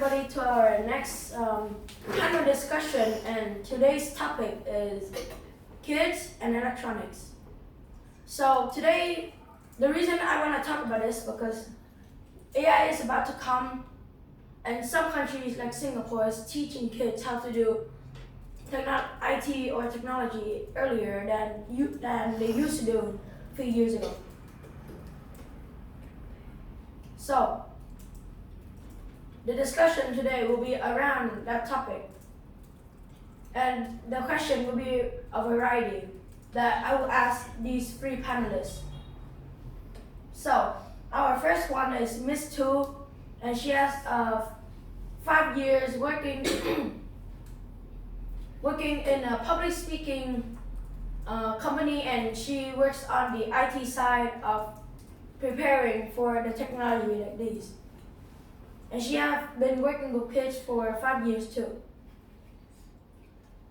everybody to our next panel discussion, and today's topic is kids and electronics. So today, the reason I want to talk about this because AI is about to come, and some countries like Singapore is teaching kids how to do IT or technology earlier than they used to do a few years ago. So the discussion today will be around that topic, and the question will be a variety that I will ask these three panelists. So our first one is Miss Tu, and she has 5 years working working in a public speaking company, and she works on the IT side of preparing for the technology like these. And she has been working with kids for 5 years too.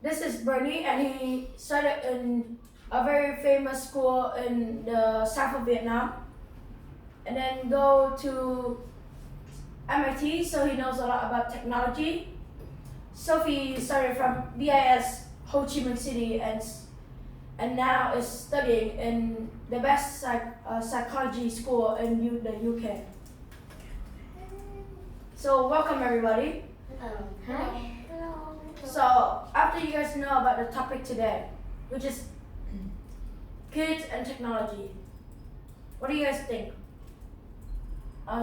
This is Bernie, and he studied in a very famous school in the south of Vietnam, and then go to MIT, so he knows a lot about technology. Sophie started from BIS Ho Chi Minh City and now is studying in the best psychology school in the UK. So welcome everybody. Hi. Hello. So after you guys know about the topic today, which is kids and technology, what do you guys think?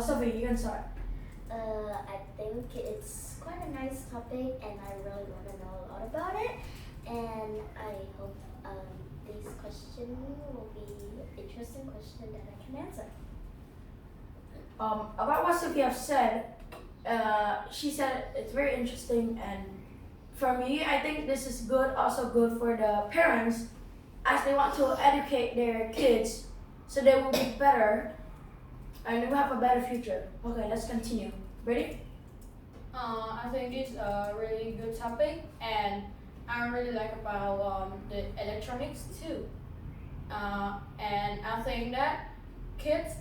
Sophie, you can start. I think it's quite a nice topic, and I really want to know a lot about it. And I hope this question will be an interesting question that I can answer. About what Sophie has said, she said it's very interesting, and for me, I think this is good, also good for the parents, as they want to educate their kids so they will be better and they will have a better future. Okay, let's continue. Ready? I think this is a really good topic, and I really like about the electronics too. And I think that kids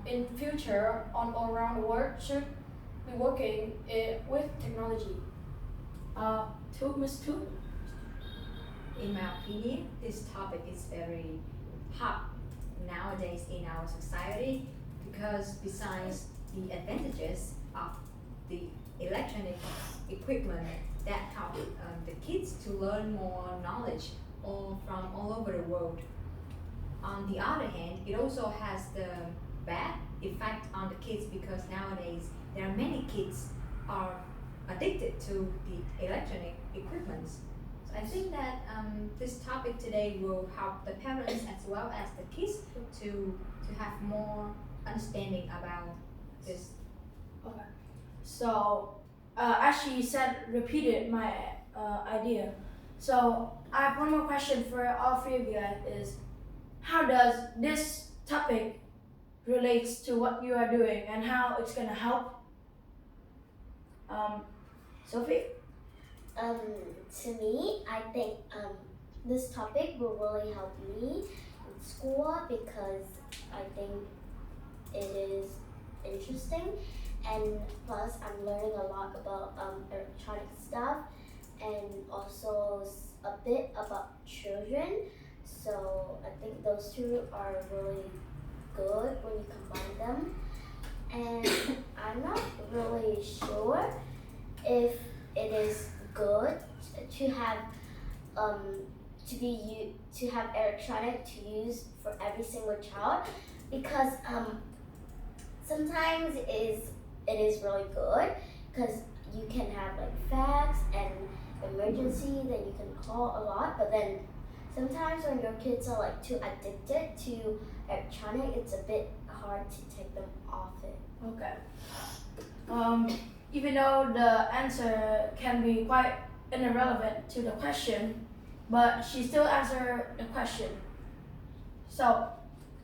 in future all around the world should be working with technology. Miss Tu? In my opinion, this topic is very hot nowadays in our society because besides the advantages of the electronic equipment that help the kids to learn more knowledge from all over the world. On the other hand, it also has the bad effect on the kids because nowadays there are many kids are addicted to the electronic equipment. So I think that this topic today will help the parents as well as the kids to have more understanding about this. Okay. So, as she said, repeated my idea. So, I have one more question for all three of you guys is, how does this topic relates to what you are doing and how it's going to help? Sophie? To me, I think this topic will really help me in school because I think it is interesting, and plus I'm learning a lot about electronic stuff and also a bit about children. So I think those two are really good when you combine them. And I'm not really sure if it is good to have to have electronic to use for every single child, because sometimes it is really good because you can have like fax and emergency that you can call a lot, but then sometimes when your kids are like too addicted to electronic, it's a bit hard to take them off it. Okay. Even though the answer can be quite irrelevant to the question, but she still answered the question. So,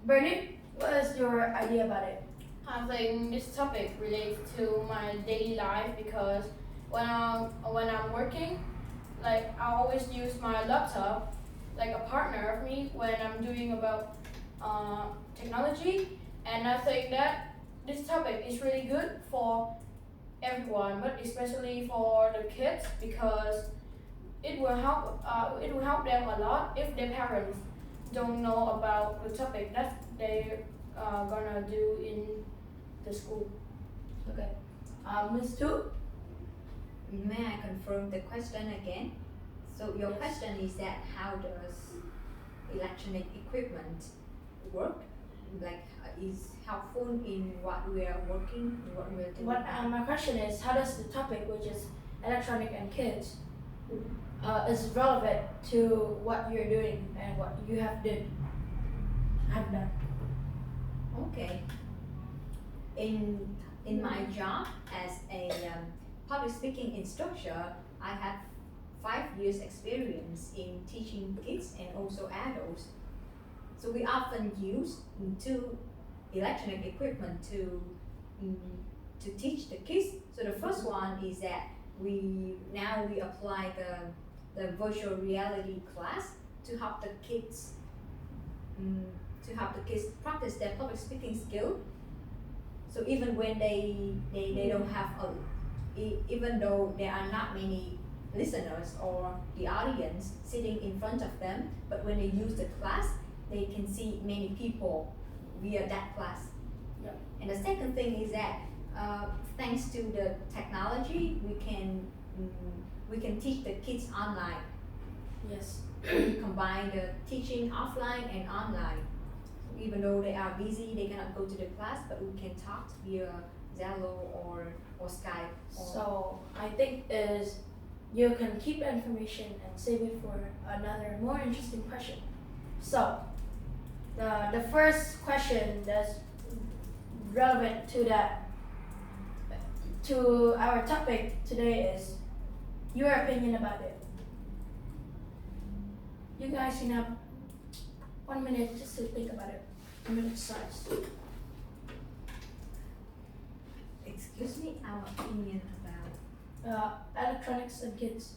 Bernie, what is your idea about it? I think this topic relates to my daily life because when I'm working, like I always use my laptop like a partner of me when I'm doing about technology, and I think that this topic is really good for everyone, but especially for the kids because it will help them a lot if their parents don't know about the topic that they are gonna do in the school. Okay. Miss Tu? May I confirm the question again? So your Yes. question is that how does electronic equipment work? Like is helpful in what we are working, what we are doing? My question is, how does the topic, which is electronic and kids, is relevant to what you're doing and what you have done? Okay. In my job as a public speaking instructor, I have 5 years experience in teaching kids and also adults. So we often use two electronic equipment to teach the kids. So the first one is that we apply the virtual reality class to help the kids practice their public speaking skill. So even when they don't have even though there are not many listeners or the audience sitting in front of them, but when they use the class, they can see many people via that class. Yeah. And the second thing is that thanks to the technology, we can teach the kids online. Yes. We combine the teaching offline and online. Even though they are busy, they cannot go to the class, but we can talk via Zello or Skype. So I think is you can keep the information and save it for another more interesting question. So the first question that's relevant to our topic today is your opinion about it. You guys can have 1 minute just to think about it. 1 minute silence. Excuse me, our opinion about Electronics and kids.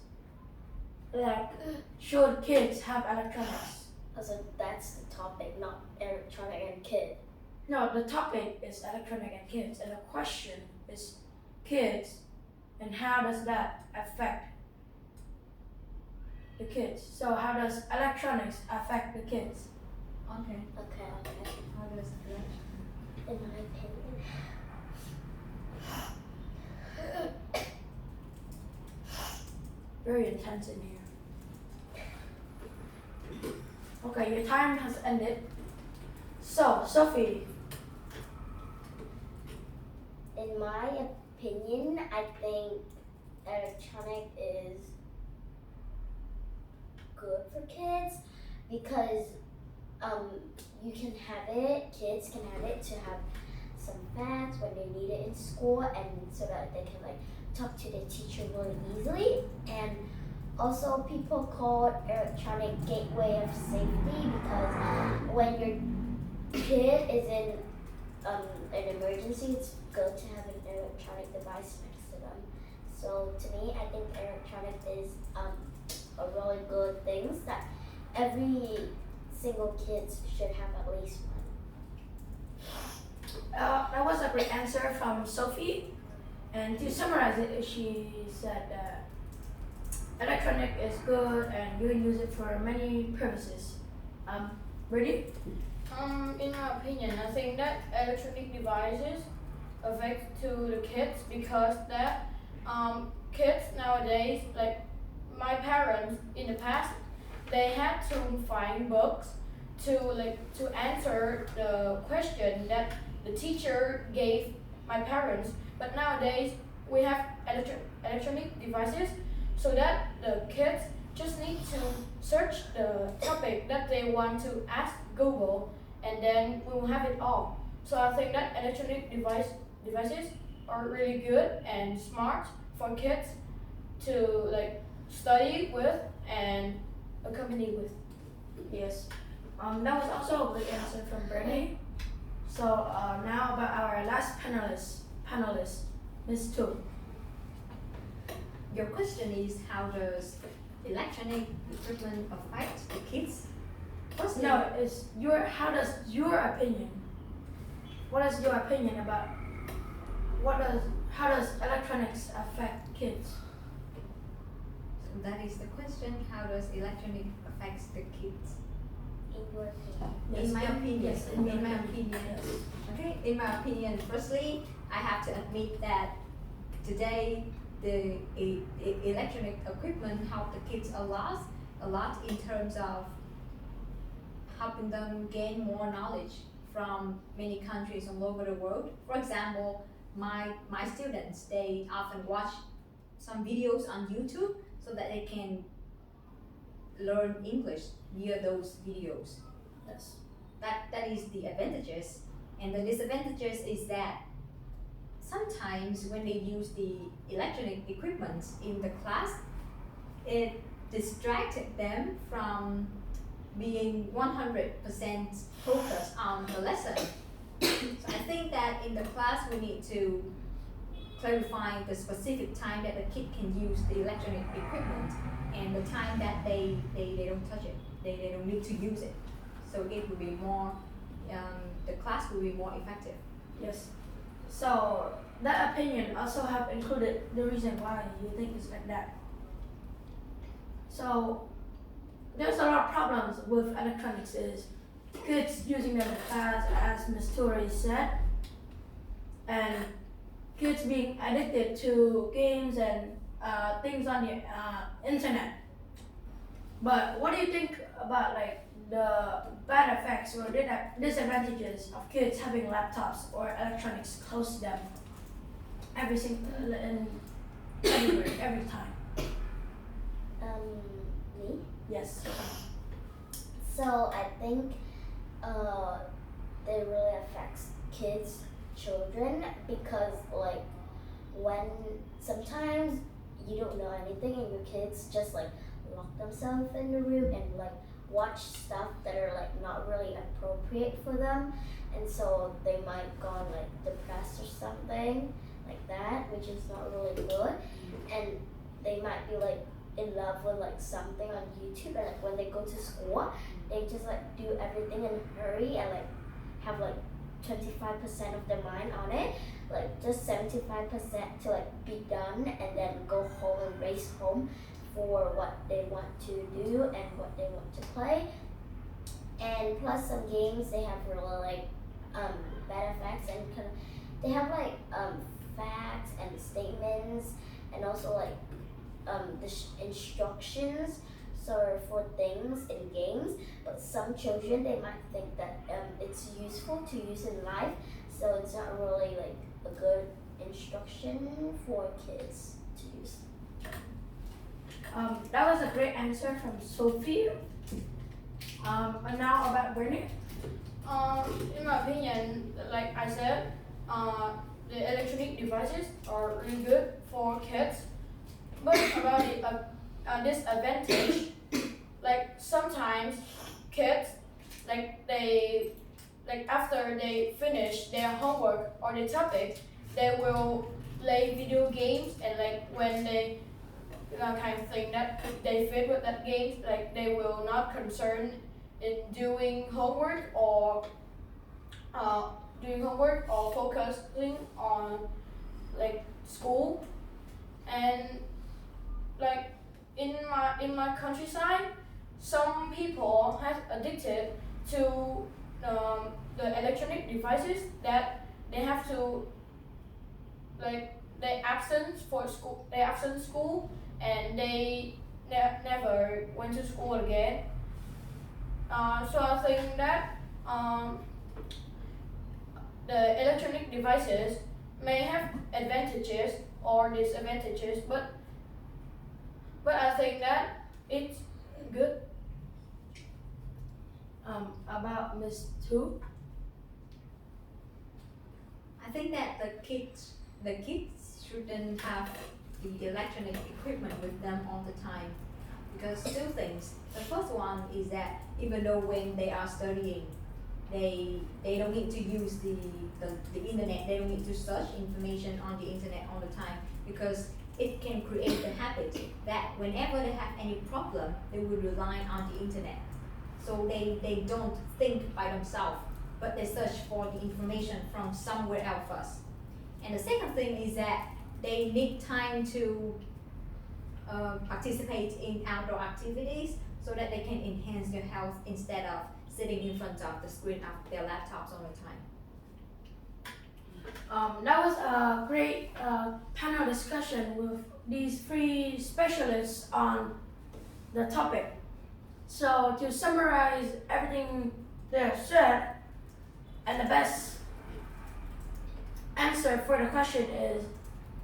Like, should kids have electronics? So that's the topic, not electronic and kid. No, the topic is electronic and kids, and the question is kids, and how does that affect the kids? So how does electronics affect the kids? okay. Okay. How does In my opinion. Very intense in here. Okay, your time has ended. So, Sophie, In my opinion, I think electronic is good for kids because you can have it, kids can have it to have some facts when they need it in school and so that they can like talk to the teacher really easily. And also people call it electronic gateway of safety because when your kid is in an emergency, it's good to have an electronic device next to them. So to me, I think electronic is a really good thing that every single kid should have at least one. that was a great answer from Sophie. And to summarize it, she said that electronic is good and you can use it for many purposes. Ready? In my opinion, I think that electronic devices affect to the kids because that kids nowadays, like my parents in the past, they had to find books to answer the question that the teacher gave my parents. But nowadays we have electronic devices so that the kids just need to search the topic that they want to ask Google and then we will have it all. So I think that electronic devices are really good and smart for kids to like study with and accompany with. Yes. That was also a good answer from Bernie. So now about our last panelist, Ms. Tu. Your question is how does electronic equipment affect the kids? First No, it's how does your opinion? What is your opinion about how does electronics affect kids? So that is the question. How does electronic affect the kids? In your opinion. In my opinion. Yes, In my opinion. Yes. Okay. In my opinion, firstly, I have to admit that today the electronic equipment help the kids a lot in terms of helping them gain more knowledge from many countries all over the world. For example, my students, they often watch some videos on YouTube so that they can learn English via those videos. Yes. That is the advantages. And the disadvantages is that sometimes when they use the electronic equipment in the class, it distracted them from being 100% focused on the lesson. So I think that in the class we need to clarify the specific time that the kid can use the electronic equipment and the time that they don't touch it, they don't need to use it. So it will be more, the class will be more effective. Yes. So that opinion also have included the reason why you think it's like that. So there's a lot of problems with electronics is kids using them in class, as Ms. Tori said, and kids being addicted to games and things on the internet. But what do you think about like the bad effects or disadvantages of kids having laptops or electronics close to them every everywhere, every time? Me? Yes. So I think they really affects kids, children, because like when sometimes you don't know anything and your kids just like lock themselves in the room and like watch stuff that are like not really appropriate for them, and so they might go on like depressed or something like that, which is not really good, and they might be like in love with like something on YouTube, and like when they go to school they just like do everything in a hurry and like have like 25% of their mind on it, like just 75% to like be done and then go home and race home for what they want to do and what they want to play. And plus some games they have really like bad effects, and they have like facts and statements and also like the instructions so for things in games, but some children they might think that it's useful to use in life, so it's not really like a good instruction for kids to use. That was a great answer from Sophie. And now about Bernie. In my opinion, like I said, the electronic devices are really good for kids. But about the disadvantage, like sometimes kids, like after they finish their homework or the topic, they will play video games, and like when they kind of think that they fit with that game, like they will not concern in doing homework or focusing on like school. And like in my countryside, some people have addicted to the electronic devices that they have to like they absent school and they never went to school again. So I think that the electronic devices may have advantages or disadvantages, but I think that it's good. About Miss Tu. I think that the kids shouldn't have the electronic equipment with them all the time, because two things. The first one is that even though when they are studying, they don't need to use the internet, they don't need to search information on the internet all the time, because it can create the habit that whenever they have any problem, they will rely on the internet. So they don't think by themselves, but they search for the information from somewhere else first. And the second thing is that they need time to participate in outdoor activities so that they can enhance their health instead of sitting in front of the screen of their laptops all the time. That was a great panel discussion with these three specialists on the topic. So to summarize everything they have said, and the best answer for the question is,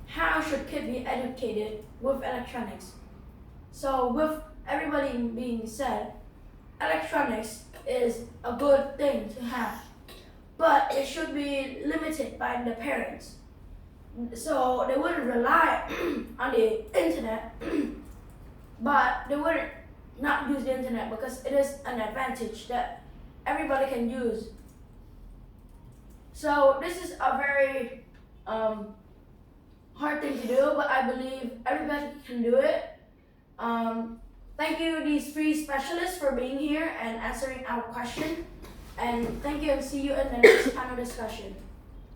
how should kids be educated with electronics? So with everybody being said, electronics is a good thing to have, but it should be limited by the parents. So they wouldn't rely on the internet, but they wouldn't not use the internet because it is an advantage that everybody can use. So this is a very hard thing to do, but I believe everybody can do it. Thank you, these three specialists, for being here and answering our question. And thank you, and see you in the next panel discussion.